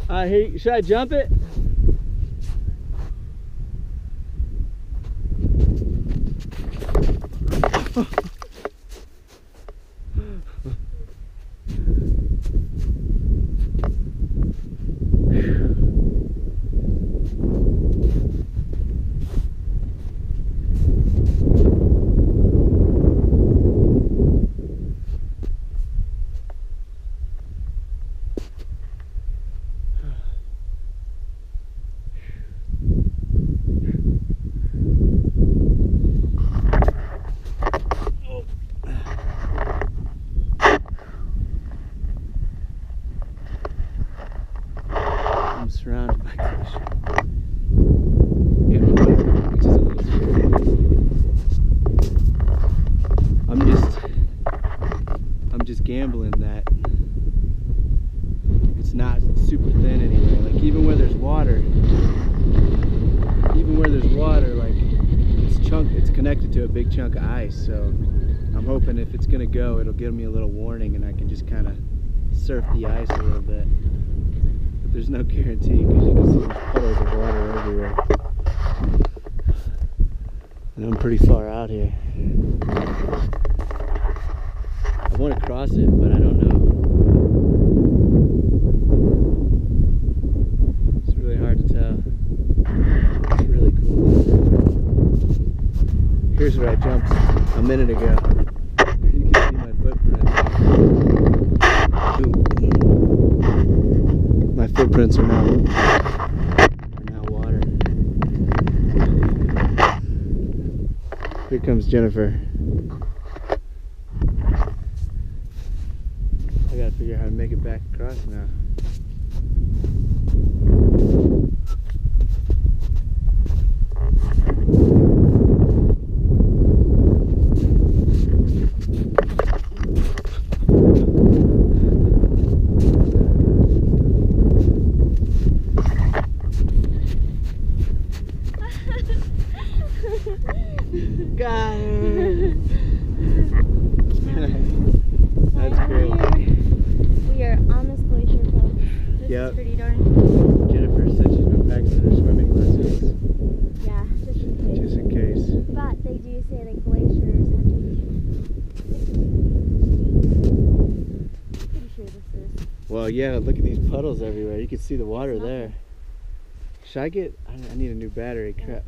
Hey, should I jump it? I'm surrounded by glacier. And water, which is a little scary. I'm just gambling that it's not super thin anyway. Like even where there's water, like it's connected to a big chunk of ice. So I'm hoping if it's gonna go, it'll give me a little warning and I can just kind of surf the ice a little bit. There's no guarantee because you can see there's puddles of water everywhere. And I'm pretty far out here. I want to cross it, but I don't know. It's really hard to tell. It's really cool. Here's where I jumped a minute ago. You can see my footprint. Ooh. My footprints are now water. Here comes Jennifer. I gotta figure out how to make it back across now. Got it! That's great. We are on this glacier, folks. This Yep. is pretty darn. Jennifer said she's been practicing her swimming lessons. Yeah, just in case. Just in case. But they do say that glaciers have to be 60 feet. Pretty sure this is. Well, yeah, look at these puddles everywhere. You can see the water It's there. nothing. Should I get... I need a new battery. Crap.